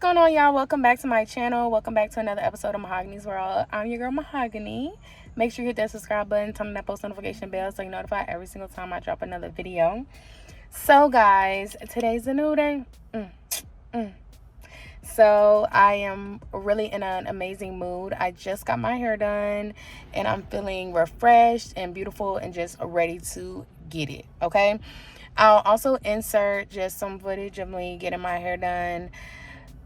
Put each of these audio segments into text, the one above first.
going on, y'all? Welcome back to my channel. Welcome back to another episode of MaHogany's World. I'm your girl MaHogany. Make sure you hit that subscribe button, turn on that post notification bell so you're notified every single time I drop another video. So guys, today's a new day. So I am really in an amazing mood. I just got my hair done and I'm feeling refreshed and beautiful and just ready to get it, okay? I'll also insert just some footage of me getting my hair done.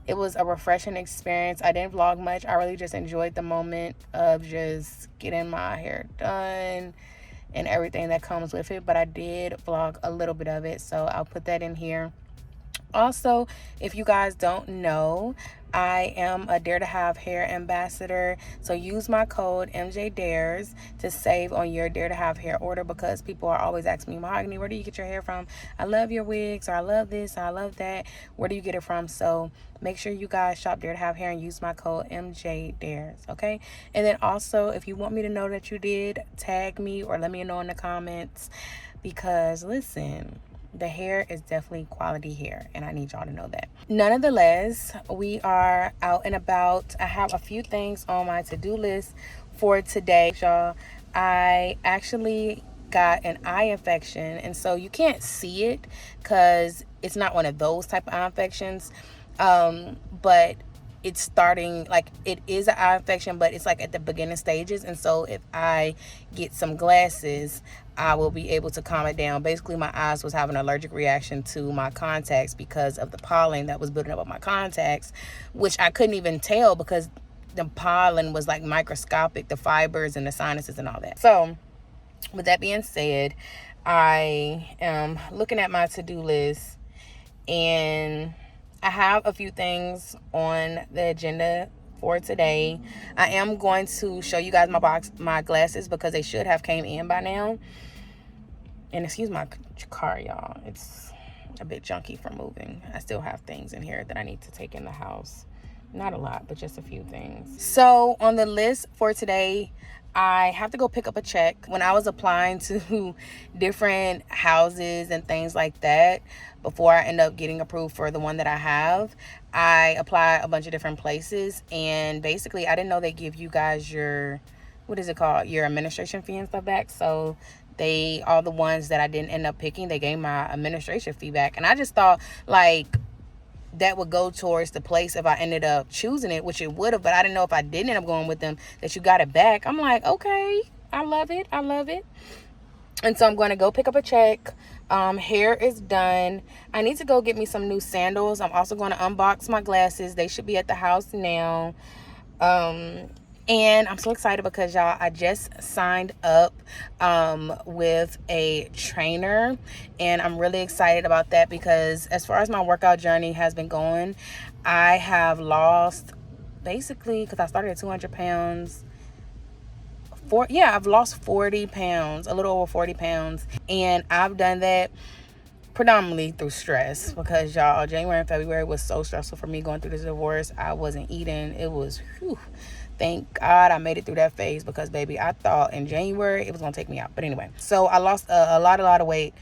It was a refreshing experience. I didn't vlog much. I really just enjoyed the moment of just getting my hair done and everything that comes with it. But I did vlog a little bit of it, so I'll put that in here. Also, if you guys don't know, I am a Dare to Have hair ambassador. So use my code MJDares to save on your Dare to Have hair order, because people are always asking me, MaHogany, where do you get your hair from? I love your wigs, or I love this, or I love that. Where do you get it from? So make sure you guys shop Dare to Have hair and use my code MJDares, okay? And then also, if you want me to know that you did, tag me or let me know in the comments, because listen, the hair is definitely quality hair and I need y'all to know that. Nonetheless, we are out and about. I have a few things on my to-do list for today, y'all. I actually got an eye infection, and so you can't see it because it's not one of those type of eye infections, but it's starting, like, it is an eye infection, but it's like at the beginning stages. And so if I get some glasses, I will be able to calm it down. Basically, my eyes was having an allergic reaction to my contacts because of the pollen that was building up on my contacts, which I couldn't even tell because the pollen was like microscopic, the fibers and the sinuses and all that. So with that being said, I am looking at my to-do list, and I have a few things on the agenda for today. I am going to show you guys my glasses, because they should have came in by now. And excuse my car, y'all. It's a bit junky from moving. I still have things in here that I need to take in the house. Not a lot, but just a few things. So on the list for today, I have to go pick up a check. When I was applying to different houses and things like that, before I end up getting approved for the one that I have, I apply a bunch of different places. And basically, I didn't know they give you guys your, what is it called? Your administration fee and stuff back. So all the ones that I didn't end up picking, they gave my administration fee back. And I just thought, like, that would go towards the place if I ended up choosing it, which it would have, but I didn't know if I didn't end up going with them that you got it back. I'm like, okay, I love it. And so I'm going to go pick up a check. Hair is done. I need to go get me some new sandals. I'm also going to unbox my glasses. They should be at the house now. And I'm so excited because, y'all, I just signed up with a trainer, and I'm really excited about that because as far as my workout journey has been going, I have lost, basically, because I started at 200 pounds. I've lost 40 pounds, a little over 40 pounds. And I've done that predominantly through stress, because, y'all, January and February was so stressful for me going through this divorce. I wasn't eating. It was, whew. Thank God I made it through that phase, because, baby, I thought in January it was going to take me out. But anyway, so I lost a lot of weight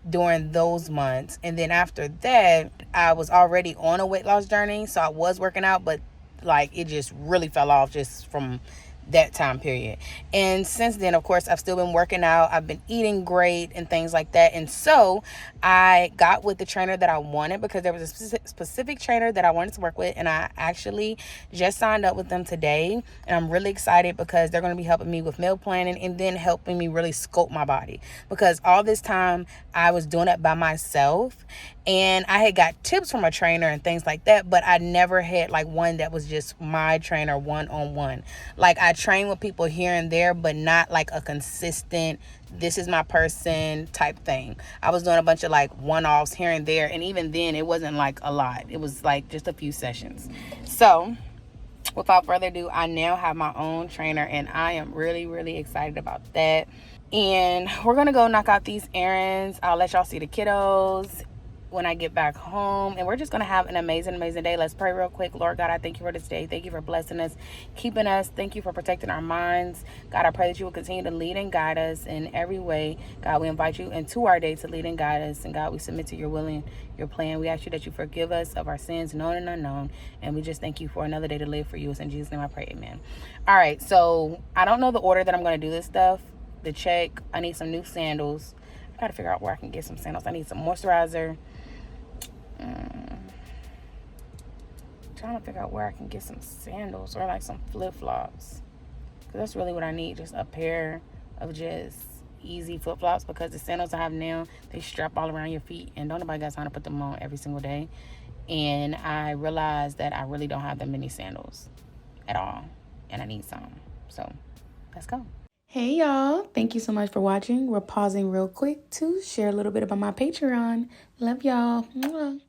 during those months. And then after that, I was already on a weight loss journey. So I was working out, but, like, it just really fell off just from that time period. And since then, of course, I've still been working out. I've been eating great and things like that. And so I got with the trainer that I wanted, because there was a specific trainer that I wanted to work with, and I actually just signed up with them today. And I'm really excited because they're going to be helping me with meal planning and then helping me really sculpt my body, because all this time I was doing it by myself, and I had got tips from a trainer and things like that, but I never had like one that was just my trainer one-on-one. Like, I train with people here and there, but not like a consistent, this is my person type thing. I was doing a bunch of like one-offs here and there, and even then it wasn't like a lot. It was like just a few sessions. So without further ado, I now have my own trainer, and I am really, really excited about that. And we're gonna go knock out these errands. I'll let y'all see the kiddos when I get back home. And we're just going to have an amazing, amazing day. Let's pray real quick. Lord God, I thank you for this day. Thank you for blessing us, keeping us. Thank you for protecting our minds. God, I pray that you will continue to lead and guide us in every way. God, we invite you into our day to lead and guide us. And God, we submit to your will and your plan. We ask you that you forgive us of our sins, known and unknown. And we just thank you for another day to live for you. It's in Jesus' name I pray, amen. All right, so I don't know the order that I'm going to do this stuff. The check, I need some new sandals. I got to figure out where I can get some sandals. I need some moisturizer. Trying to figure out where I can get some sandals or like some flip-flops, because that's really what I need, just a pair of just easy flip-flops, because the sandals I have now, they strap all around your feet and don't nobody got time to put them on every single day. And I realized that I really don't have that many sandals at all, and I need some. So let's go. Hey y'all, thank you so much for watching. We're pausing real quick to share a little bit about my Patreon. Love y'all. Mwah.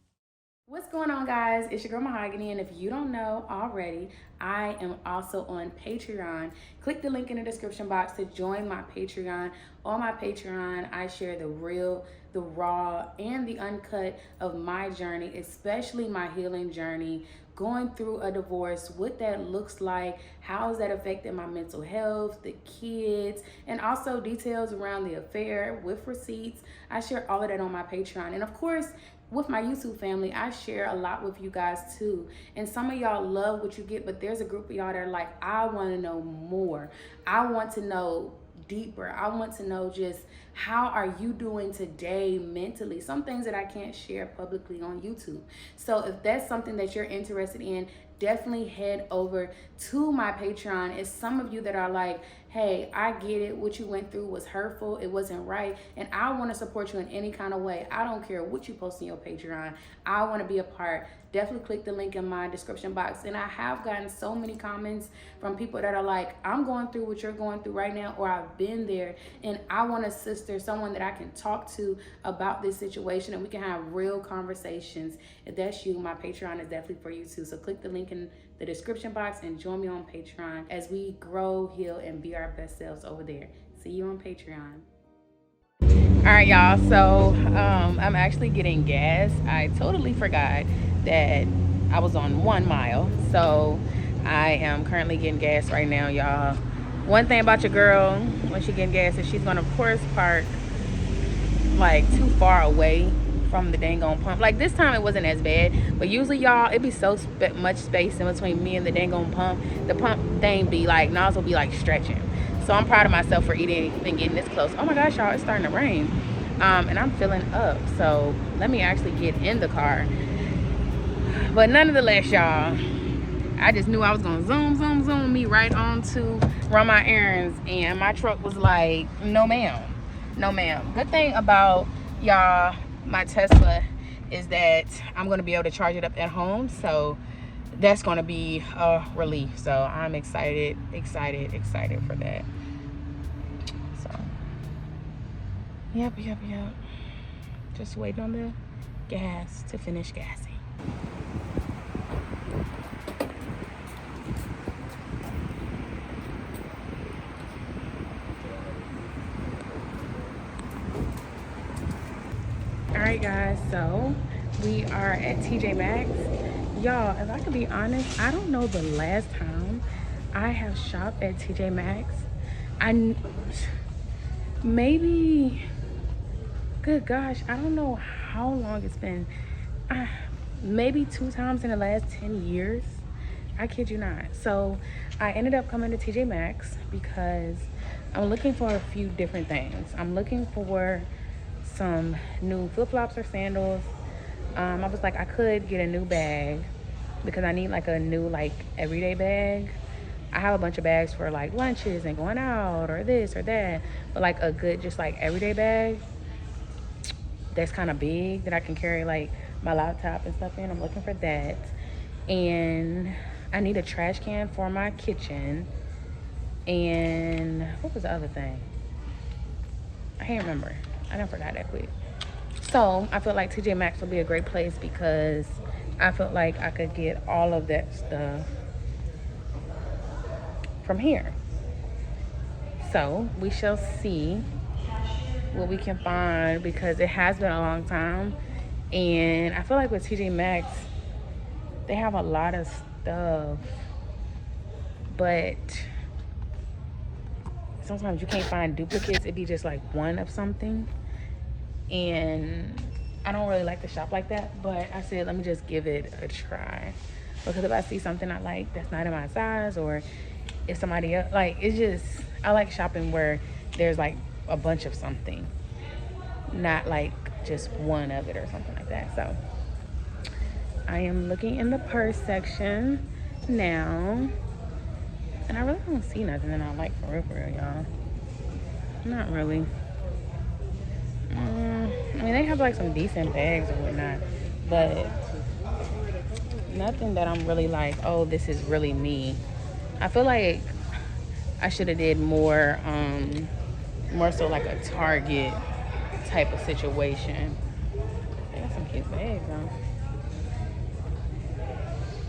What's going on, guys? It's your girl MaHogany, and if you don't know already, I am also on Patreon. Click the link in the description box to join my Patreon. On my Patreon, I share the real, the raw, and the uncut of my journey, especially my healing journey, going through a divorce, what that looks like, how has that affected my mental health, the kids, and also details around the affair with receipts. I share all of that on my Patreon. And of course, with my YouTube family, I share a lot with you guys too. And some of y'all love what you get, but there's a group of y'all that are like, I want to know more. I want to know deeper. I want to know just how are you doing today mentally? Some things that I can't share publicly on YouTube. So if that's something that you're interested in, definitely head over to my Patreon. It's some of you that are like, hey, I get it. What you went through was hurtful. It wasn't right. And I want to support you in any kind of way. I don't care what you post in your Patreon. I want to be a part. Definitely click the link in my description box. And I have gotten so many comments from people that are like, I'm going through what you're going through right now, or I've been there, and I want a sister, someone that I can talk to about this situation, and we can have real conversations. If that's you, my Patreon is definitely for you too. So click the link in the description box and join me on Patreon as we grow, heal, and be our best selves over there. See you on Patreon. All right, y'all, so I'm actually getting gas. I totally forgot that I was on 1 mile, so I am currently getting gas right now, y'all. One thing about your girl when she getting gas is she's gonna, of course, park like too far away from the dang on pump. Like this time it wasn't as bad, but usually, y'all, it be so much space in between me and the dang on pump. The pump thing be like, nozzle be like stretching. So I'm proud of myself for even getting this close. Oh my gosh, y'all, it's starting to rain. And I'm filling up. So let me actually get in the car. But nonetheless, y'all, I just knew I was gonna zoom me right on to run my errands. And my truck was like, no ma'am, no ma'am. Good thing about, y'all, my Tesla is that I'm gonna be able to charge it up at home. So that's gonna be a relief. So I'm excited for that. So yep, just waiting on the gas to finish gassing. All right, guys, so we are at TJ Maxx. Y'all, if I can be honest, I don't know the last time I have shopped at TJ Maxx. Maybe, good gosh, I don't know how long it's been. Maybe 2 times in the last 10 years. I kid you not. So I ended up coming to TJ Maxx because I'm looking for a few different things. I'm looking for some new flip-flops or sandals. I was like, I could get a new bag because I need like a new like everyday bag. I have a bunch of bags for like lunches and going out or this or that, but like a good just like everyday bag that's kind of big that I can carry like my laptop and stuff in. I'm looking for that. And I need a trash can for my kitchen. And what was the other thing? I can't remember. I done forgot that quick. So I feel like TJ Maxx would be a great place because I felt like I could get all of that stuff from here. So we shall see what we can find because it has been a long time And I feel like with TJ Maxx, they have a lot of stuff, but sometimes you can't find duplicates. It'd be just like one of something, and I don't really like to shop like that. But I said, let me just give it a try, because if I see something I like that's not in my size, or if somebody else, like, it's just, I like shopping where there's like a bunch of something, not like just one of it or something like that. So I am looking in the purse section now, and I really don't see nothing that I like for real, y'all. Not really. I mean, they have like some decent bags or whatnot, but nothing that I'm really like, oh, this is really me. I feel like I should have did more so like a Target type of situation. They got some cute bags though.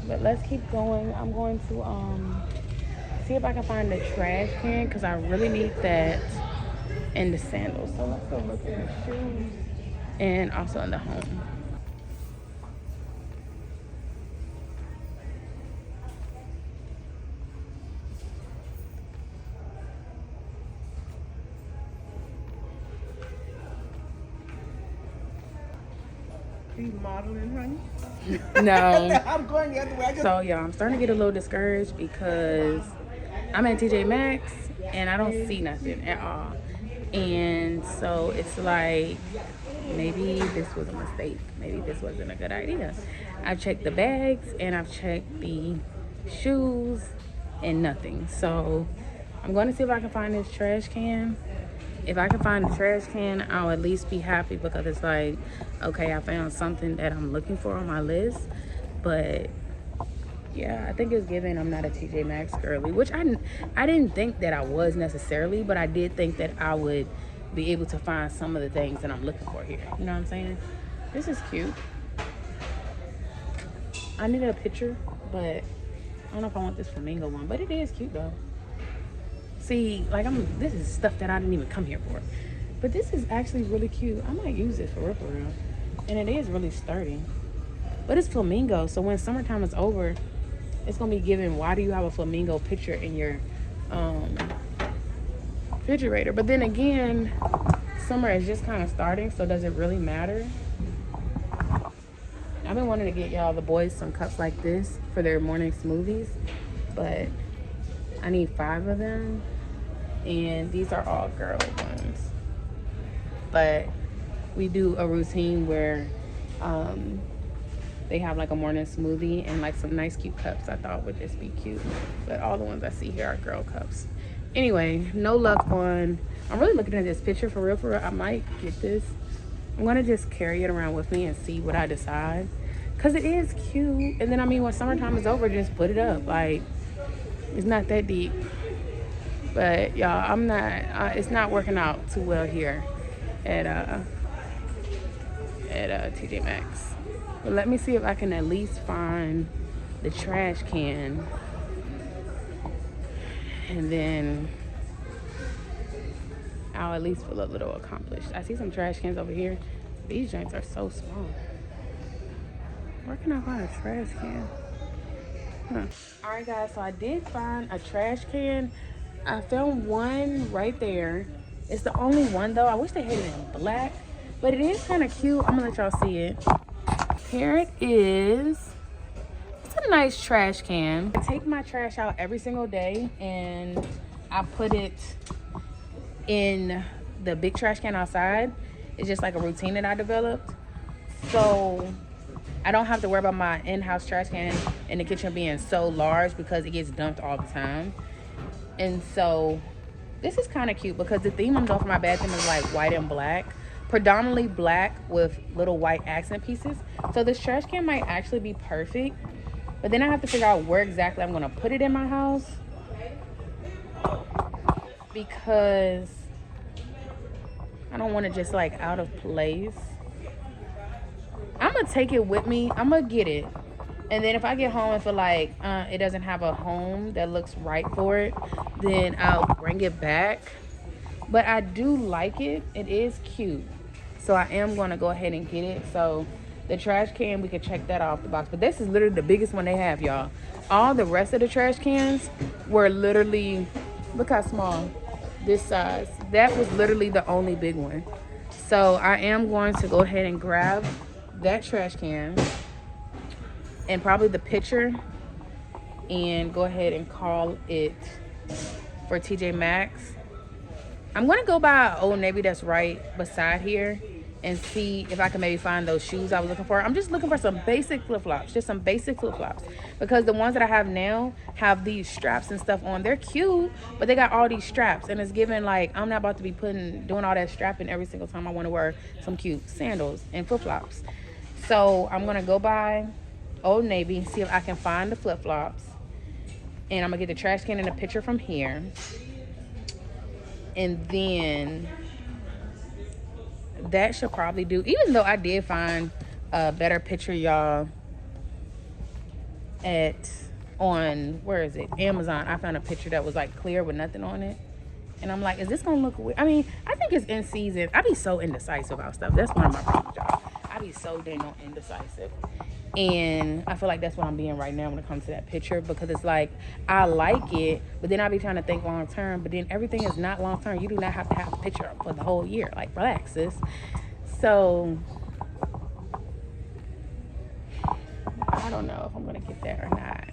But let's keep going. I'm going to see if I can find the trash can, because I really need that, and the sandals. So let's go look at the shoes and also in the home. Are you modeling, honey? No. I'm going the other way. So yeah, I'm starting to get a little discouraged because I'm at TJ Maxx and I don't see nothing at all. And so it's like, maybe this was a mistake. Maybe this wasn't a good idea. I've checked the bags and I've checked the shoes and nothing. So I'm going to see if I can find this trash can. If I can find the trash can, I'll at least be happy, because it's like, okay, I found something that I'm looking for on my list. But yeah, I think it's given I'm not a TJ Maxx girly, which I didn't think that I was necessarily, but I did think that I would be able to find some of the things that I'm looking for here. You know what I'm saying? This is cute. I needed a picture, but I don't know if I want this flamingo one, but it is cute though. See, like, this is stuff that I didn't even come here for. But this is actually really cute. I might use this for real. And it is really sturdy. But it's flamingo, so when summertime is over, it's gonna be given, why do you have a flamingo picture in your refrigerator? But then again, summer is just kind of starting, so does it really matter? I've been wanting to get y'all, the boys, some cups like this for their morning smoothies, but I need 5 of them, and these are all girl ones. But we do a routine where they have like a morning smoothie and like some nice cute cups I thought would just be cute. But all the ones I see here are girl cups. Anyway, no luck on, I'm really looking at this picture for real. I might get this. I'm gonna just carry it around with me and see what I decide, because it is cute. And then, I mean, when summertime is over, just put it up. Like, it's not that deep. But y'all, I'm not, it's not working out too well here at TJ Maxx. But let me see if I can at least find the trash can, and then I'll at least feel a little accomplished. I see some trash cans over here. These joints are so small. Where can I find a trash can? All right, guys, so I did find a trash can. I found one right there. It's the only one though. I wish they had it in black, but it is kind of cute. I'm gonna let y'all see it. Here it is. It's a nice trash can. I take my trash out every single day and I put it in the big trash can outside. It's just like a routine that I developed. So I don't have to worry about my in-house trash can in the kitchen being so large, because it gets dumped all the time. And so this is kind of cute, because the theme I'm doing for my bathroom is like white and black, predominantly black with little white accent pieces. So this trash can might actually be perfect, but then I have to figure out where exactly I'm gonna put it in my house, because I don't want to just like out of place. I'm gonna take it with me. I'm gonna get it, and then if I get home and feel like it doesn't have a home that looks right for it, then I'll bring it back. But I do like it. It is cute, so I am gonna go ahead and get it. So The trash can, we could check that off the box. But this is literally the biggest one they have, y'all. All the rest of the trash cans were literally, look how small, this size. That was literally the only big one. So I am going to go ahead and grab that trash can and probably the pitcher and go ahead and call it for TJ Maxx. I'm going to go by Old Navy that's right beside here and see if I can maybe find those shoes I was looking for. I'm just looking for some basic flip-flops, just some basic flip-flops, because the ones that I have now have these straps and stuff on. They're cute, but they got all these straps, and it's giving like I'm not about to be doing all that strapping every single time I want to wear some cute sandals and flip-flops. So I'm gonna go by Old Navy, see if I can find the flip-flops, and I'm gonna get the trash can and a picture from here, and then that should probably do. Even though I did find a better picture, y'all, on where is it, Amazon. I found a picture that was like clear with nothing on it, and I'm like, is this gonna look weird? I mean, I think it's in season. I be so indecisive about stuff. That's one of my problems, y'all. I be so dang on indecisive, and I feel like that's what I'm being right now when it comes to that picture, because it's like I like it, but then I be trying to think long term, but then everything is not long term. You do not have to have a picture for the whole year. Like, relax, sis. So I don't know if I'm gonna get that or not.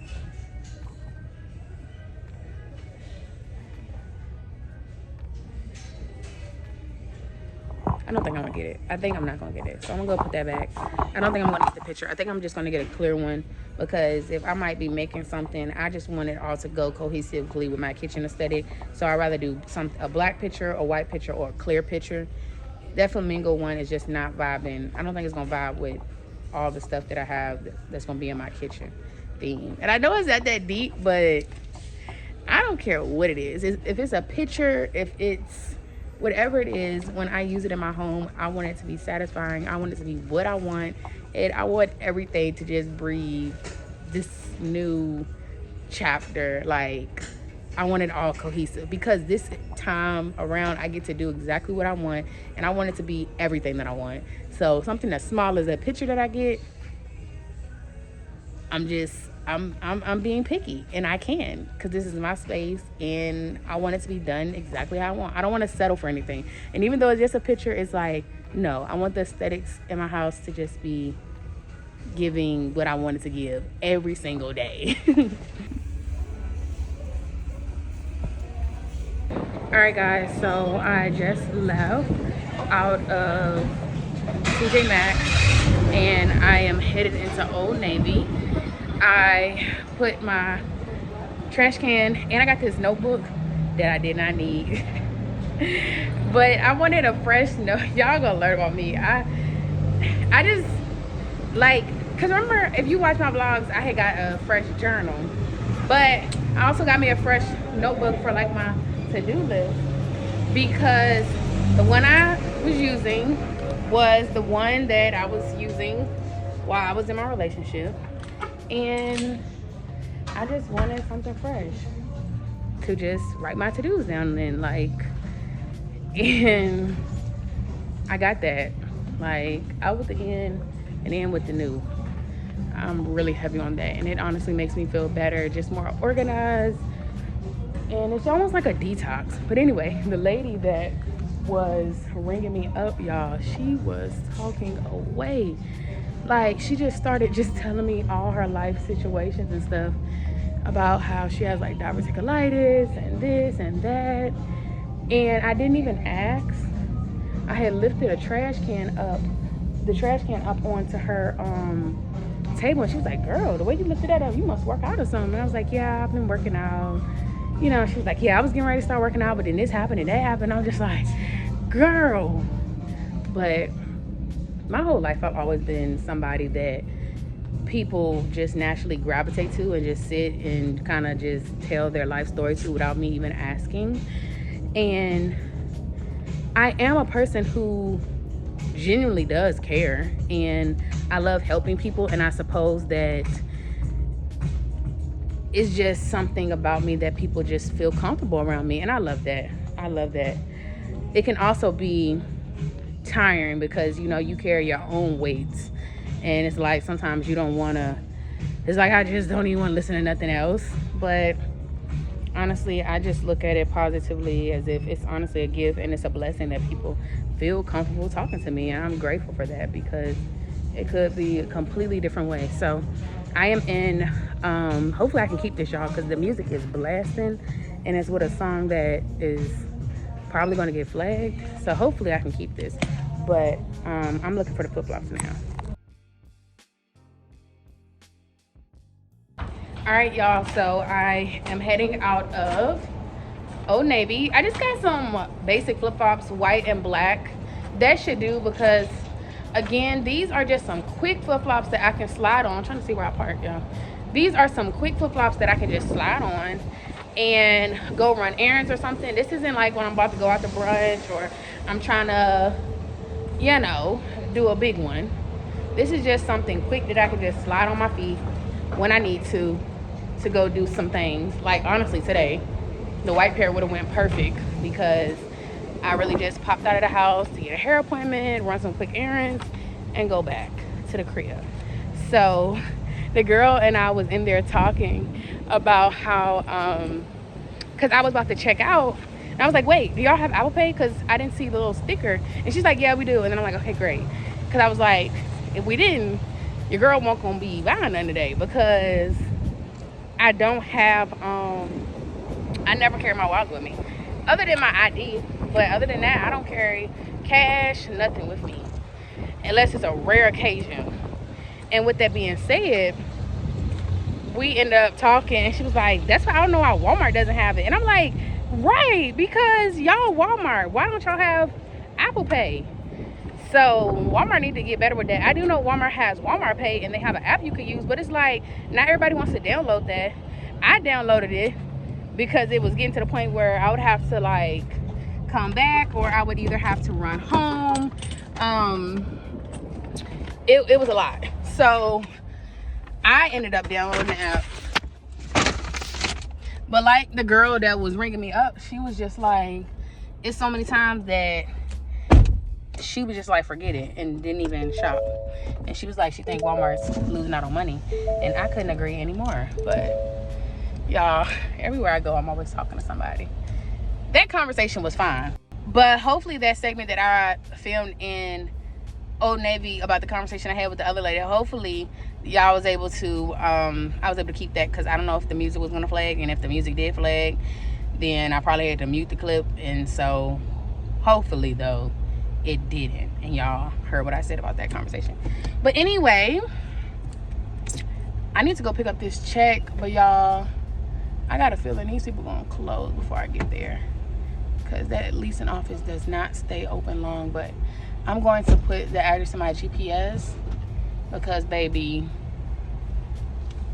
I don't think I'm gonna get it. I think I'm not gonna get it. So I'm gonna go put that back. I don't think I'm gonna get the picture. I think I'm just gonna get a clear one, because if I might be making something, I just want it all to go cohesively with my kitchen aesthetic. So I'd rather do a black picture, a white picture, or a clear picture. That flamingo one is just not vibing. I don't think it's gonna vibe with all the stuff that I have that's gonna be in my kitchen theme. And I know it's not that deep, but I don't care what it is. If it's a picture, if it's whatever it is, when I use it in my home, I want it to be satisfying. I want it to be what I want. And I want everything to just breathe this new chapter. Like, I want it all cohesive, because this time around I get to do exactly what I want, and I want it to be everything that I want. So something as small as a picture that I get, I'm being picky, and I can, because this is my space and I want it to be done exactly how I want. I don't want to settle for anything. And even though it's just a picture, it's like, no, I want the aesthetics in my house to just be giving what I want it to give every single day. All right, guys, so I just left out of TJ Maxx and I am headed into Old Navy. I put my trash can, and I got this notebook that I did not need. But I wanted a fresh note. Y'all gonna learn about me. I just like, cause remember, if you watch my vlogs, I had got a fresh journal, but I also got me a fresh notebook for like my to-do list, because the one I was using was the one that I was using while I was in my relationship, and I just wanted something fresh to just write my to-dos down in, like, and I got that, like, out with the in and in with the new. I'm really heavy on that, and it honestly makes me feel better, just more organized, and it's almost like a detox. But anyway, the lady that was ringing me up, y'all, she was talking away. Like, she just started just telling me all her life situations and stuff about how she has like diverticulitis and this and that, and I didn't even ask. I had lifted the trash can up onto her table, and she was like, girl, the way you lifted that up, you must work out or something. And I was like, yeah, I've been working out. You know, she was like, yeah, I was getting ready to start working out, but then this happened and that happened. I was just like, girl. But my whole life I've always been somebody that people just naturally gravitate to and just sit and kind of just tell their life story to without me even asking. And I am a person who genuinely does care, and I love helping people, and I suppose that it's just something about me that people just feel comfortable around me, and I love that. I love that. It can also be tiring because, you know, you carry your own weights, And it's like sometimes you don't want to, it's like I just don't even want to listen to nothing else. But honestly, I just look at it positively as if it's honestly a gift and it's a blessing that people feel comfortable talking to me. And I'm grateful for that because it could be a completely different way. So I am in, hopefully I can keep this, y'all, because the music is blasting and it's with a song that is probably going to get flagged. So hopefully I can keep this. But I'm looking for the flip-flops now. All right, y'all, so I am heading out of Old Navy. I just got some basic flip-flops, white and black. That should do because, again, these are just some quick flip-flops that I can slide on. I'm trying to see where I park, y'all. These are some quick flip-flops that I can just slide on and go run errands or something. This isn't like when I'm about to go out to brunch or I'm trying to, you know, do a big one. This is just something quick that I can just slide on my feet when I need to go do some things. Like honestly today, the white pair would have went perfect because I really just popped out of the house to get a hair appointment, run some quick errands, and go back to the crib. So the girl and I was in there talking about how, cause I was about to check out and I was like, wait, do y'all have Apple Pay? Cause I didn't see the little sticker. And she's like, yeah, we do. And then I'm like, okay, great. Cause I was like, if we didn't, your girl won't gonna be buying none today because I don't have, I never carry my wallet with me. Other than my ID, but other than that, I don't carry cash, nothing with me. Unless it's a rare occasion. And with that being said, we end up talking and she was like, that's why I don't know why Walmart doesn't have it. And I'm like, right, because y'all Walmart, why don't y'all have Apple Pay? So Walmart need to get better with that. I do know Walmart has Walmart Pay and they have an app you can use, but it's like not everybody wants to download that. I downloaded it because it was getting to the point where I would have to like come back or I would either have to run home. It was a lot. So I ended up downloading the app. But like the girl that was ringing me up, she was just like, it's so many times that she was just like, forget it, and didn't even shop. And she was like, she think Walmart's losing out on money. And I couldn't agree anymore. But y'all, everywhere I go, I'm always talking to somebody. That conversation was fine. But hopefully that segment that I filmed in Old Navy about the conversation I had with the other lady, hopefully y'all was able to, I was able to keep that because I don't know if the music was going to flag. And if the music did flag, then I probably had to mute the clip. And so hopefully though, it didn't, and y'all heard what I said about that conversation. But anyway, I need to go pick up this check, but y'all, I got a feeling these people gonna close before I get there because that leasing office does not stay open long. But I'm going to put the address in my GPS because baby,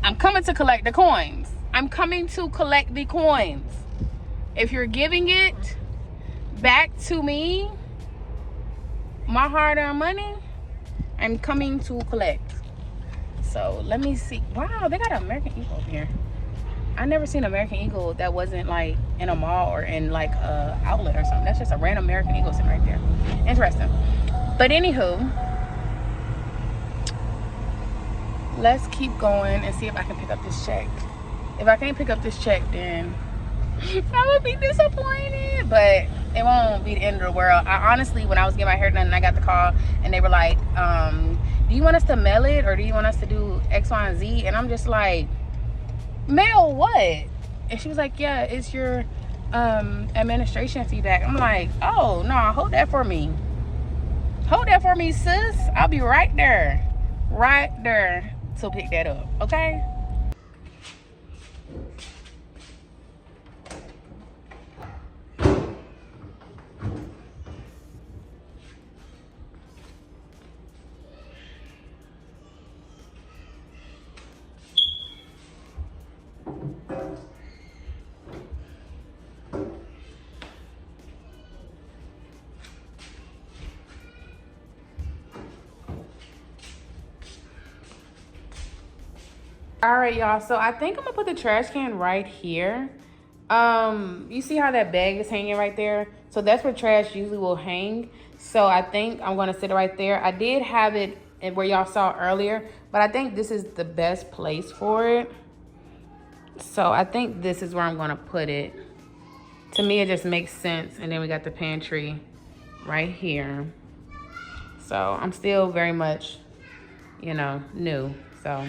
I'm coming to collect the coins. I'm coming to collect the coins. If you're giving it back to me, my hard-earned money, I'm coming to collect. So let me see. Wow, they got an American Eagle over here. I never seen an American Eagle that wasn't like in a mall or in like a outlet or something. That's just a random American Eagle sitting right there. Interesting. But anywho, let's keep going and see if I can pick up this check. If I can't pick up this check, then I would be disappointed, but it won't be the end of the world. I honestly, when I was getting my hair done and I got the call and they were like, do you want us to mail it or do you want us to do X, Y, and Z? And I'm just like, mail what? And she was like, yeah, it's your administration feedback. I'm like, oh no, hold that for me. Hold that for me, sis. I'll be right there to pick that up, okay? All right, y'all, so I think I'm gonna put the trash can right here. You see how that bag is hanging right there? So that's where trash usually will hang. So I think I'm gonna sit it right there. I did have it and where y'all saw earlier, but I think this is the best place for it. So I think this is where I'm gonna put it. To me, it just makes sense. And then we got the pantry right here. So I'm still very much, you know, new. So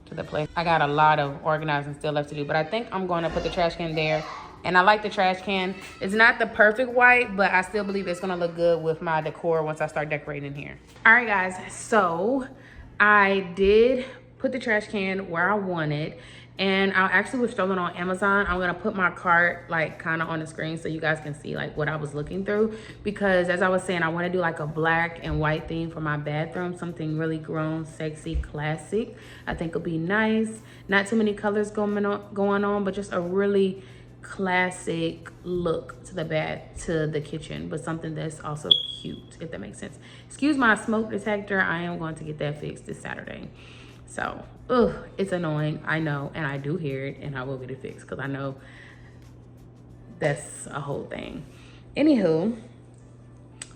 to the place. I got a lot of organizing still left to do, but I think I'm going to put the trash can there. And I like the trash can. It's not the perfect white, but I still believe it's gonna look good with my decor once I start decorating here. All right, guys, so I did put the trash can where I wanted, and I actually was strolling on Amazon. I'm gonna put my cart like kind of on the screen so you guys can see like what I was looking through, because as I was saying, I want to do like a black and white theme for my bathroom, something really grown, sexy, classic. I think it'll be nice. Not too many colors going on, but just a really classic look to the kitchen, but something that's also cute, if that makes sense. Excuse my smoke detector. I am going to get that fixed this Saturday. So, it's annoying, I know, and I do hear it, and I will get it fixed because I know that's a whole thing. Anywho,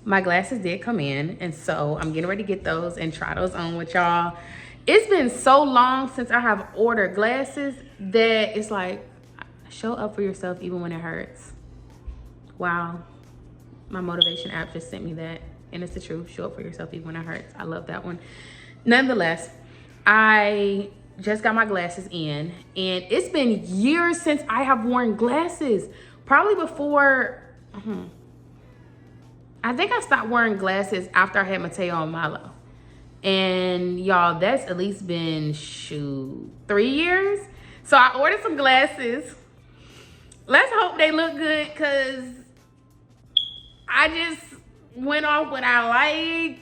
my glasses did come in, and so I'm getting ready to get those and try those on with y'all. It's been so long since I have ordered glasses that it's like, show up for yourself even when it hurts. Wow, my motivation app just sent me that, and it's the truth. Show up for yourself even when it hurts. I love that one. Nonetheless, I just got my glasses in, and it's been years since I have worn glasses. Probably before, I think I stopped wearing glasses after I had Mateo and Milo. And y'all, that's at least been, 3 years. So I ordered some glasses. Let's hope they look good, because I just went off what I like,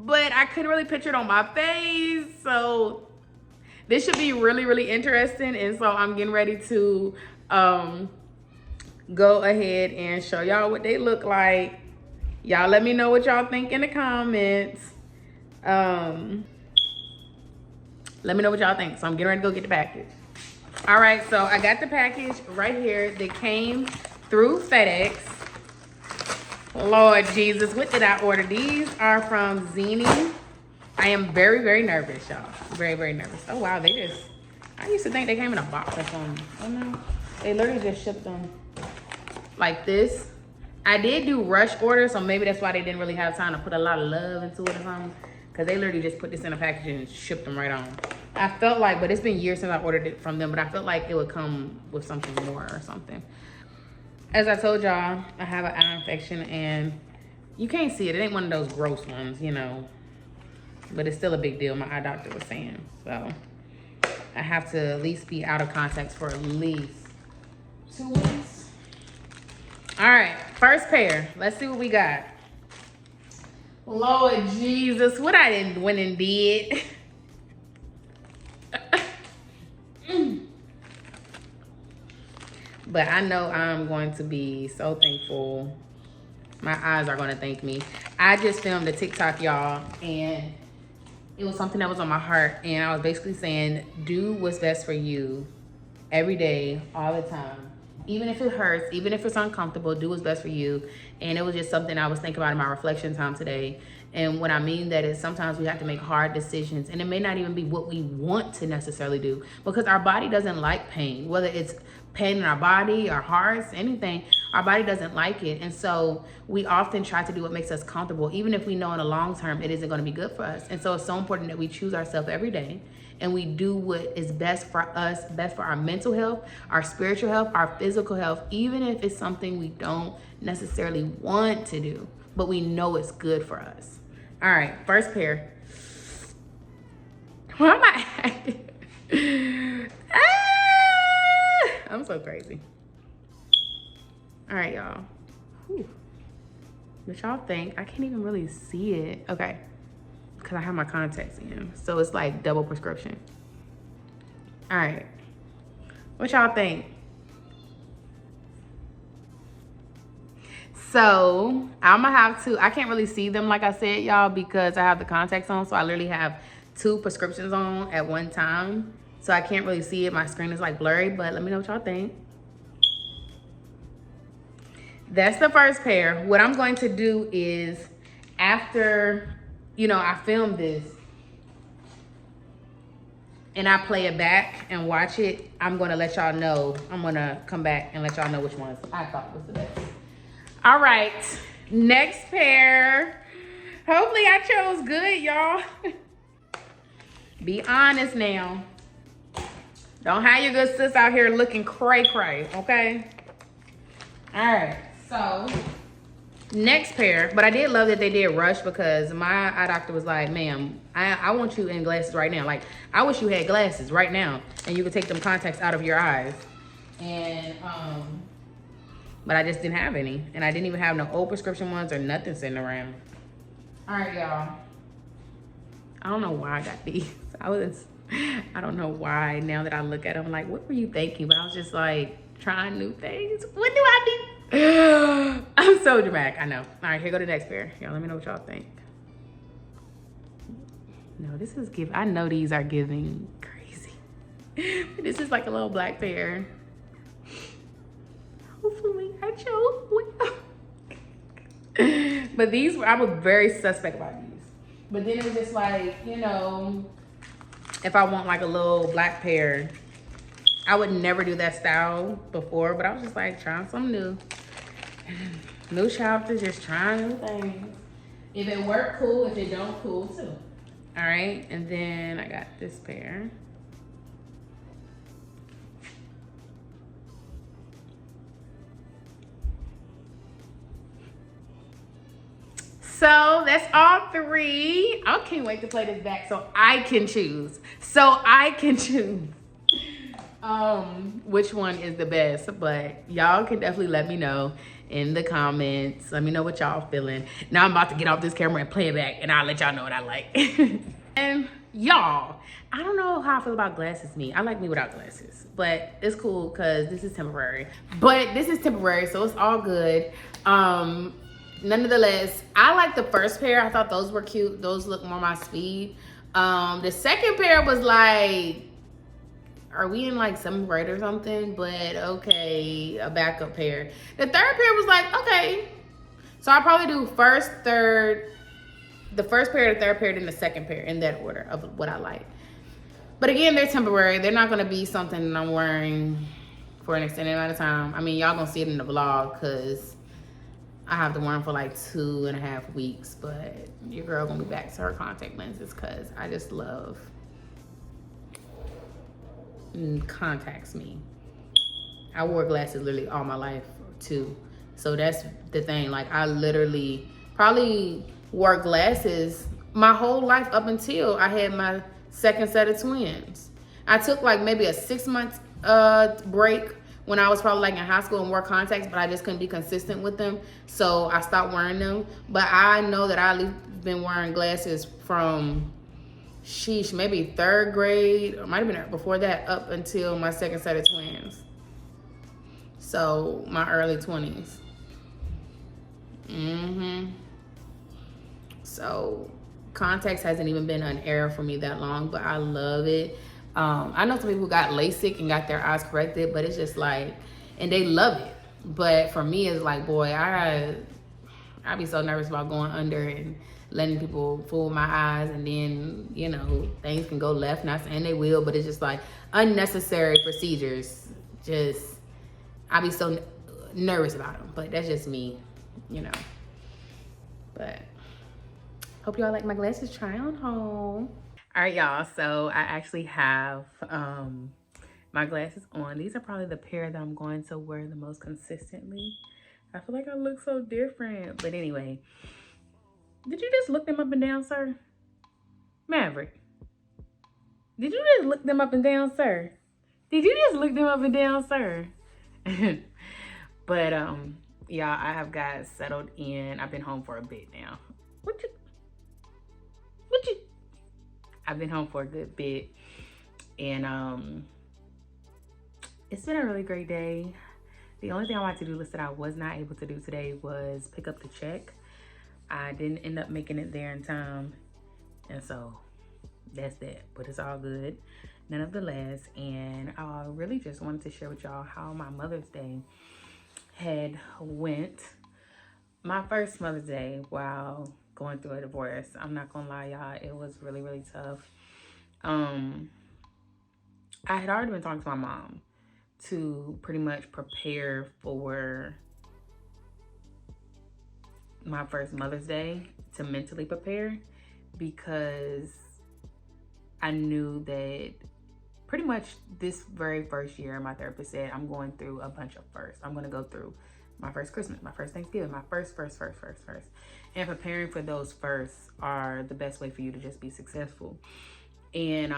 but I couldn't really picture it on my face. So this should be really, really interesting. And so I'm getting ready to go ahead and show y'all what they look like. Y'all let me know what y'all think in the comments. Let me know what y'all think. So I'm getting ready to go get the package. All right, so I got the package right here. They came through FedEx. Lord Jesus, what did I order? These are from Zini. I am very, very nervous, y'all. Very, very nervous. Oh, wow, I used to think they came in a box or something. Oh, no. They literally just shipped them like this. I did do rush orders, so maybe that's why they didn't really have time to put a lot of love into it or something, because they literally just put this in a package and shipped them right on. I felt like, but it's been years since I ordered it from them, but I felt like it would come with something more or something. As I told y'all, I have an eye infection, and you can't see it. It ain't one of those gross ones, you know, but it's still a big deal, my eye doctor was saying. So I have to at least be out of contacts for at least 2 weeks. All right, first pair. Let's see what we got. Lord Jesus, what I didn't went and did. But I know I'm going to be so thankful. My eyes are going to thank me. I just filmed a TikTok, y'all, and it was something that was on my heart. And I was basically saying, do what's best for you every day, all the time. Even if it hurts, even if it's uncomfortable, do what's best for you. And it was just something I was thinking about in my reflection time today. And what I mean that is sometimes we have to make hard decisions, and it may not even be what we want to necessarily do, because our body doesn't like pain, whether it's pain in our body, our hearts, anything. Our body doesn't like it. And so we often try to do what makes us comfortable, even if we know in the long term it isn't going to be good for us. And so it's so important that we choose ourselves every day, and we do what is best for us, best for our mental health, our spiritual health, our physical health, even if it's something we don't necessarily want to do, but we know it's good for us. All right, first pair. Why am I acting? I'm so crazy. All right, y'all. What y'all think? I can't even really see it. Okay, because I have my contacts in, so it's like double prescription. All right, what y'all think? So I'm gonna have to, I can't really see them like I said, y'all, because I have the contacts on. So I literally have 2 prescriptions on at one time. So I can't really see it. My screen is like blurry, but let me know what y'all think. That's the first pair. What I'm going to do is after you know, I filmed this and I play it back and watch it, I'm gonna let y'all know. I'm gonna come back and let y'all know which ones I thought was the best. All right, next pair. Hopefully I chose good, y'all. Be honest now. Don't have your good sis out here looking cray-cray, okay? All right, so next pair, but I did love that they did rush because my eye doctor was like, ma'am, I want you in glasses right now. Like, I wish you had glasses right now and you could take them contacts out of your eyes. And, but I just didn't have any. And I didn't even have no old prescription ones or nothing sitting around. All right, y'all. I don't know why I got these. I don't know why now that I look at them, like, what were you thinking? But I was just like, trying new things. What do I be? I'm so dramatic, I know. All right, here go the next pair. Y'all let me know what y'all think. No, this is giving, I know these are giving crazy. This is like a little black pair. Hopefully I chose well. But these were, I was very suspect about these. But then it was just like, you know, if I want like a little black pair, I would never do that style before, but I was just like trying something new. New chapters, just trying new things. If it work, cool. If it don't, cool too. All right, and then I got this pair. So that's all three. I can't wait to play this back so I can choose. Which one is the best, but y'all can definitely let me know in the comments. Let me know what y'all feeling. Now I'm about to get off this camera and play it back, and I'll let y'all know what I like. And y'all, I don't know how I feel about glasses. I like me without glasses, but it's cool because this is temporary. So it's all good. Nonetheless, I like the first pair. I thought those were cute. Those look more my speed. The second pair was like, are we in like 7th grade or something? But okay, a backup pair. The third pair was like, okay. So I'll probably do first, third, the first pair, the third pair, then the second pair in that order of what I like. But again, they're temporary. They're not gonna be something that I'm wearing for an extended amount of time. I mean, y'all gonna see it in the vlog because I have to wear them for like 2.5 weeks, but your girl gonna be back to her contact lenses because I just love contacts me. I wore glasses literally all my life too. So that's the thing. Like I literally probably wore glasses my whole life up until I had my second set of twins. I took like maybe a 6-month break when I was probably like in high school and wore contacts, but I just couldn't be consistent with them. So I stopped wearing them. But I know that I've been wearing glasses from maybe 3rd grade, or might have been before that, up until my second set of twins. So my early 20s. So contacts hasn't even been an era for me that long, but I love it. I know some people who got LASIK and got their eyes corrected, but it's just like, and they love it. But for me, it's like, boy, I'd be so nervous about going under and letting people fool my eyes, and then, you know, things can go left. Not saying they will, but it's just like unnecessary procedures. Just, I'd be so nervous about them, but that's just me, you know. But hope y'all like my glasses try on haul. All right, y'all, so I actually have my glasses on. These are probably the pair that I'm going to wear the most consistently. I feel like I look so different, but anyway. Did you just look them up and down, sir? Maverick, did you just look them up and down, sir? Did you just look them up and down, sir? But y'all, I have got settled in. I've been home for a bit now. What you I've been home for a good bit, and it's been a really great day. The only thing on my to-do list that I was not able to do today was pick up the check. I didn't end up making it there in time, and so that's that, but it's all good nonetheless. And I really just wanted to share with y'all how my Mother's Day had went. My first Mother's Day, while going through a divorce. I'm not gonna lie, y'all. It was really, really tough. I had already been talking to my mom to pretty much prepare for my first Mother's Day, to mentally prepare, because I knew that pretty much this very first year, my therapist said, I'm going through a bunch of firsts. I'm going to go through my first Christmas, my first Thanksgiving, my first. And preparing for those firsts are the best way for you to just be successful. And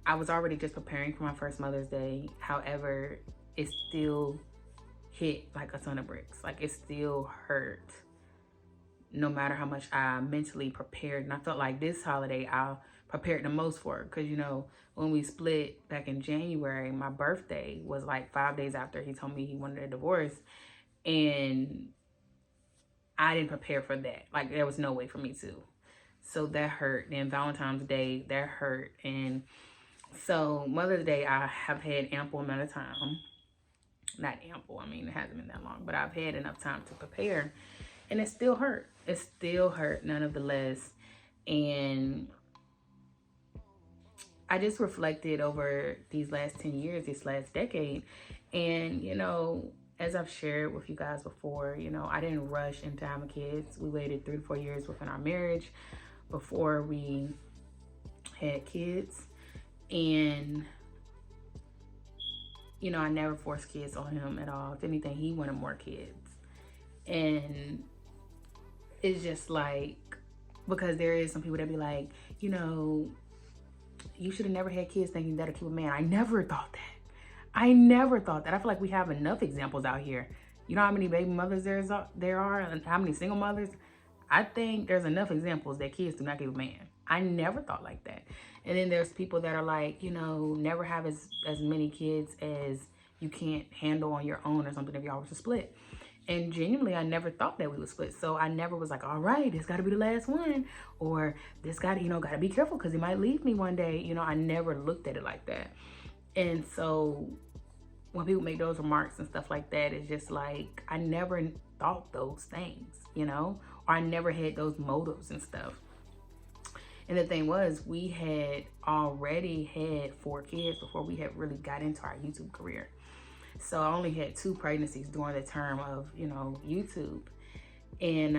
I was already just preparing for my first Mother's Day. However, it still hit like a ton of bricks. Like, it still hurt no matter how much I mentally prepared. And I felt like this holiday I prepared the most for it, because, you know, when we split back in January, my birthday was like 5 days after he told me he wanted a divorce. And I didn't prepare for that. Like, there was no way for me to. So that hurt. Then Valentine's Day, that hurt. And so Mother's Day, I have had ample amount of time. Not ample, I mean, it hasn't been that long, but I've had enough time to prepare. And it still hurt. It still hurt nonetheless. And I just reflected over these last 10 years, this last decade. And, you know, as I've shared with you guys before, you know, I didn't rush into having kids. We waited 3 to 4 years within our marriage before we had kids. And, you know, I never forced kids on him at all. If anything, he wanted more kids. And it's just like, because there is some people that be like, you know, you should have never had kids thinking that'll keep a man. I never thought that. I never thought that. I feel like we have enough examples out here. You know how many baby mothers there are and how many single mothers? I think there's enough examples that kids do not give a man. I never thought like that. And then there's people that are like, you know, never have as many kids as you can't handle on your own or something if y'all were to split. And genuinely, I never thought that we would split. So I never was like, all right, this got to be the last one. Or this got to, you know, got to be careful because he might leave me one day. You know, I never looked at it like that. And so when people make those remarks and stuff like that, it's just like, I never thought those things, you know, or I never had those motives and stuff. And the thing was, we had already had 4 kids before we had really got into our YouTube career. So I only had 2 pregnancies during the term of, you know, YouTube. And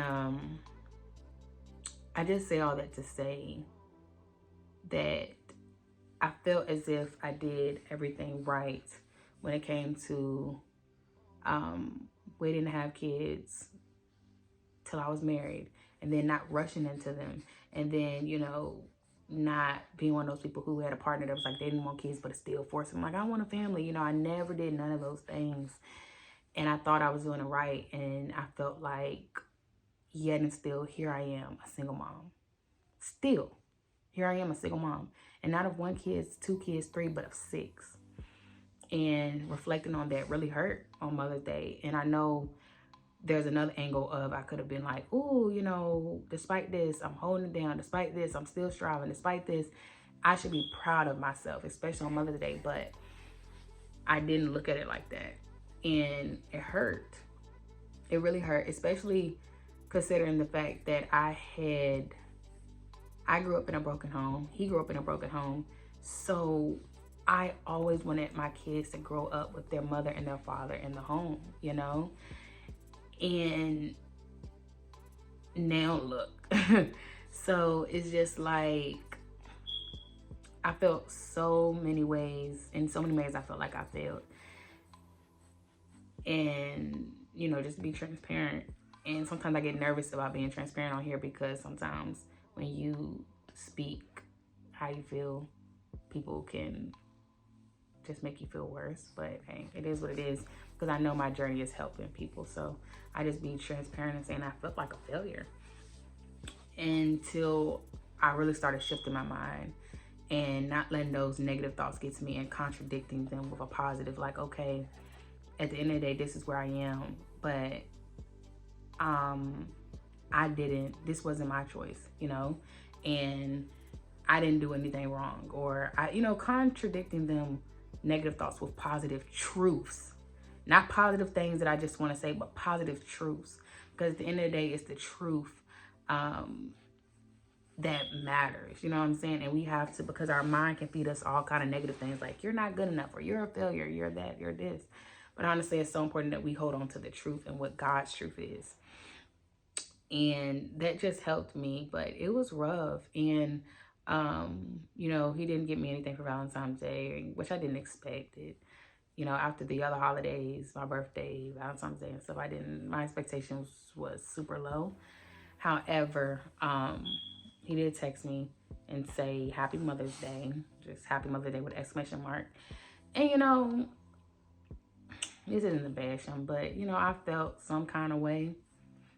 I just say all that to say that I felt as if I did everything right when it came to waiting to have kids till I was married, and then not rushing into them, and then, you know, not being one of those people who had a partner that was like, they didn't want kids, but still forced them. Like, I want a family. You know, I never did none of those things. And I thought I was doing it right. And I felt like, yet and still, here I am, a single mom. Still, here I am, a single mom. And not of 1 kid, 2 kids, 3, but of 6. And reflecting on that really hurt on Mother's Day. And I know there's another angle of, I could have been like, oh, you know, despite this, I'm holding it down. Despite this, I'm still striving. Despite this, I should be proud of myself, especially on Mother's Day. But I didn't look at it like that. And it hurt. It really hurt, especially considering the fact that I grew up in a broken home. He grew up in a broken home. So I always wanted my kids to grow up with their mother and their father in the home, you know? And now look. So it's just like, I felt so many ways, in so many ways I felt like I failed. And, you know, just be transparent. And sometimes I get nervous about being transparent on here, because sometimes when you speak how you feel, people can just make you feel worse. But hey, it is what it is, because I know my journey is helping people. So I just be transparent and saying I felt like a failure, until I really started shifting my mind and not letting those negative thoughts get to me and contradicting them with a positive, like, okay, at the end of the day, this is where I am, but this wasn't my choice, you know, and I didn't do anything wrong, or contradicting them negative thoughts with positive truths. Not positive things that I just want to say, but positive truths. Because at the end of the day, it's the truth that matters, you know what I'm saying? And we have to, because our mind can feed us all kind of negative things like you're not good enough, or you're a failure, you're that, you're this. But honestly, it's so important that we hold on to the truth and what God's truth is. And that just helped me, but it was rough. And you know, he didn't get me anything for Valentine's Day, which I didn't expect it. You know, after the other holidays, my birthday, Valentine's Day and stuff, my expectations was super low. However, he did text me and say Happy Mother's Day, just Happy Mother's Day with an exclamation mark. And you know, this isn't to bash him, but you know, I felt some kind of way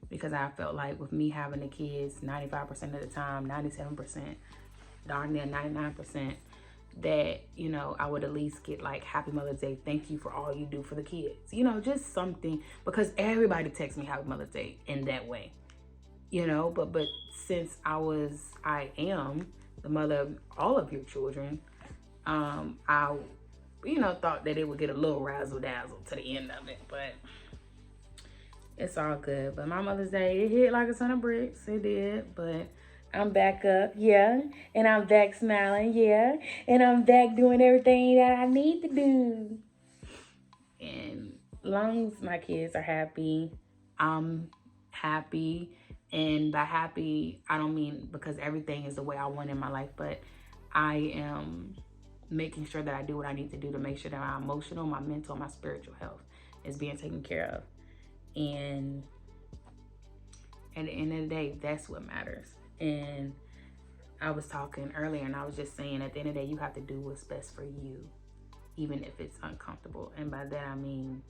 because I felt like with me having the kids 95% of the time, 97%, darn near 99%, that, you know, I would at least get like Happy Mother's Day, thank you for all you do for the kids. You know, just something, because everybody texts me Happy Mother's Day in that way. You know, but since I am the mother of all of your children, I, you know, thought that it would get a little razzle dazzle to the end of it, but it's all good. But my Mother's Day, it hit like a ton of bricks. It did, but I'm back up, yeah, and I'm back smiling, yeah, and I'm back doing everything that I need to do. And as long as my kids are happy, I'm happy. And by happy, I don't mean because everything is the way I want in my life, but I am making sure that I do what I need to do to make sure that my emotional, my mental, my spiritual health is being taken care of. And at the end of the day, that's what matters. And I was talking earlier and I was just saying at the end of the day, you have to do what's best for you, even if it's uncomfortable. And by that, I mean,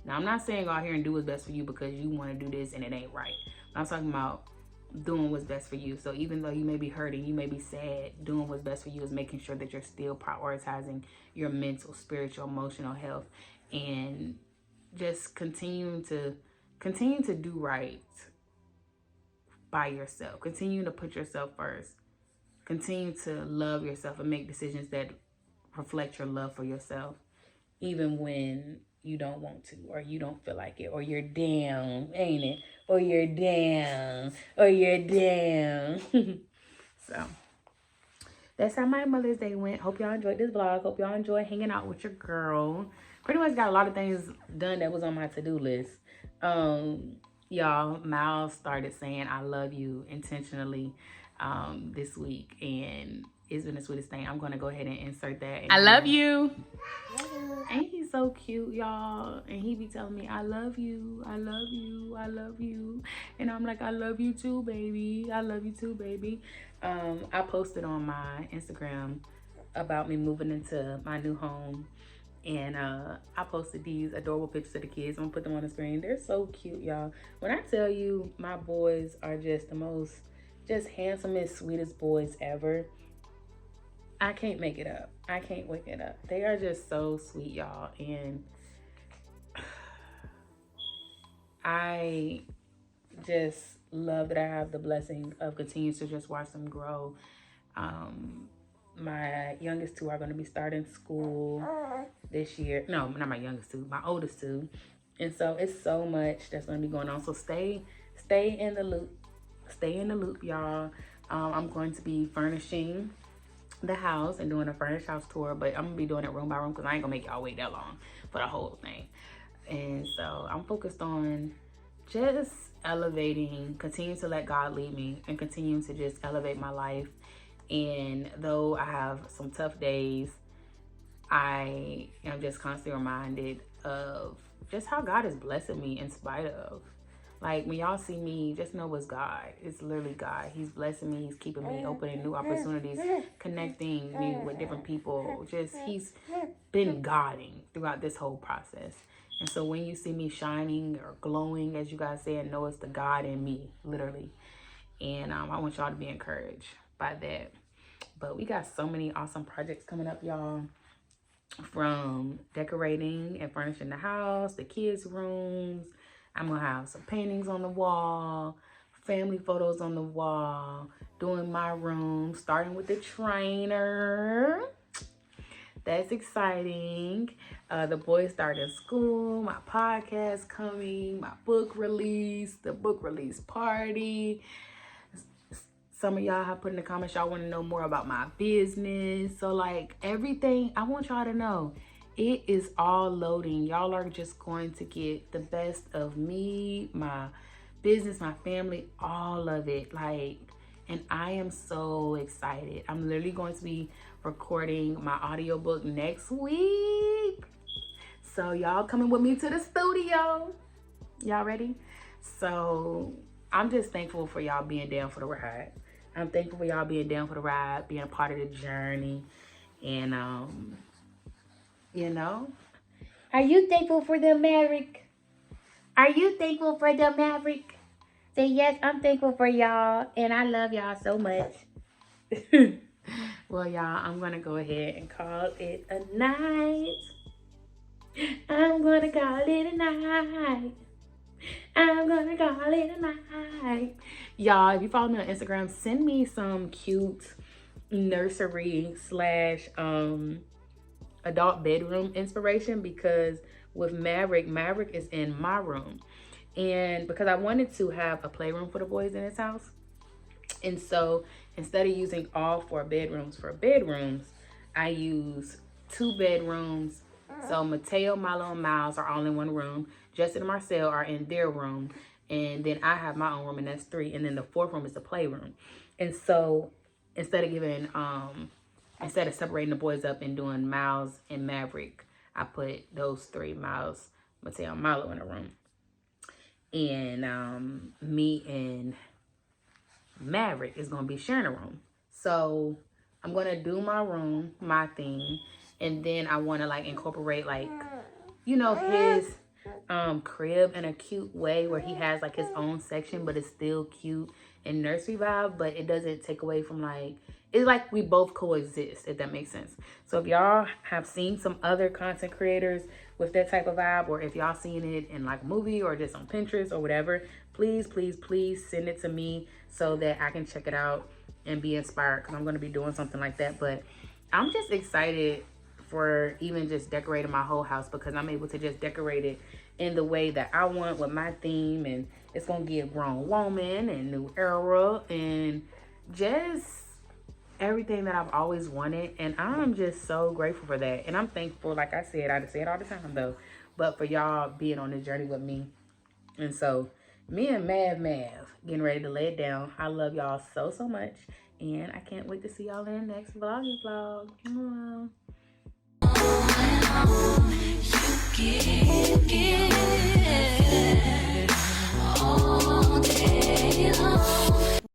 now I'm not saying go out here and do what's best for you because you want to do this and it ain't right. I'm talking about doing what's best for you. So even though you may be hurting, you may be sad, doing what's best for you is making sure that you're still prioritizing your mental, spiritual, emotional health, and just continuing to do right by yourself. Continue to put yourself first. Continue to love yourself and make decisions that reflect your love for yourself, even when you don't want to, or you don't feel like it, or you're down, ain't it? Or you're down, or you're down. So that's how my Mother's Day went. Hope y'all enjoyed this vlog. Hope y'all enjoyed hanging out with your girl. Pretty much got a lot of things done that was on my to-do list. Y'all, Miles started saying I love you intentionally this week, and it's been the sweetest thing. I'm gonna go ahead and insert that. I love you. And he's so cute, y'all. And he be telling me, I love you, I love you, I love you. And I'm like, I love you too, baby. I love you too, baby. I posted on my Instagram about me moving into my new home. And I posted these adorable pictures of the kids. I'm gonna put them on the screen. They're so cute, y'all. When I tell you my boys are just the most, just handsomest, sweetest boys ever, I can't make it up. I can't wake it up. They are just so sweet, y'all. And I just love that I have the blessing of continuing to just watch them grow. My youngest two are going to be starting school this year. No, not my youngest two, my oldest two. And so it's so much that's going to be going on. So stay in the loop. Stay in the loop, y'all. I'm going to be furnishing the house and doing a furnished house tour, but I'm gonna be doing it room by room because I ain't gonna make y'all wait that long for the whole thing. And so I'm focused on just elevating, continuing to let God lead me, and continuing to just elevate my life. And though I have some tough days, I am just constantly reminded of just how God is blessing me in spite of. Like, when y'all see me, just know it's God. It's literally God. He's blessing me. He's keeping me, opening new opportunities, connecting me with different people. Just, he's been guiding throughout this whole process. And so when you see me shining or glowing, as you guys say, know it's the God in me, literally. And I want y'all to be encouraged by that. But we got so many awesome projects coming up, y'all. From decorating and furnishing the house, the kids' rooms. I'm gonna have some paintings on the wall, family photos on the wall, doing my room, starting with the trainer. that's exciting. The boys started school, my podcast coming, my book release, the book release party. Some of y'all have put in the comments y'all want to know more about my business. So like everything, I want y'all to know it is all loading. Y'all are just going to get the best of me, my business, my family, all of it. Like, and I am so excited. I'm literally going to be recording my audiobook next week. So y'all coming with me to the studio. Y'all ready? So I'm just thankful for y'all being down for the ride. I'm thankful for y'all being down for the ride, being a part of the journey. And, you know, are you thankful for the Maverick? Are you thankful for the Maverick? Say yes, I'm thankful for y'all. And I love y'all so much. Well, y'all, I'm going to go ahead and call it a night. I'm going to call it a night. I'm gonna call it a night. Y'all, if you follow me on Instagram, send me some cute nursery slash adult bedroom inspiration, because with Maverick is in my room. And because I wanted to have a playroom for the boys in his house. And so instead of using all 4 bedrooms for bedrooms, I use 2 bedrooms. So Mateo, Milo, and Miles are all in one room. Justin and Marcel are in their room. And then I have my own room, and that's 3. And then the 4th room is the playroom. And so instead of separating the boys up and doing Miles and Maverick, I put those 3, Miles, Mateo, and Milo, in a room. And me and Maverick is going to be sharing a room. So I'm going to do my room, my thing. And then I want to like incorporate like, you know, his crib in a cute way where he has like his own section, but it's still cute and nursery vibe, but it doesn't take away from like, it's like we both coexist, if that makes sense. So if y'all have seen some other content creators with that type of vibe, or if y'all seen it in like a movie or just on Pinterest or whatever, please, please, please send it to me so that I can check it out and be inspired, because I'm going to be doing something like that. But I'm just excited for even just decorating my whole house, because I'm able to just decorate it in the way that I want with my theme, and it's gonna give grown woman and new era and just everything that I've always wanted. And I'm just so grateful for that, and I'm thankful, like I said all the time though, but for y'all being on this journey with me. And so me and Mav getting ready to lay it down. I love y'all so much, and I can't wait to see y'all in the next vlog. Mwah. You give all day long.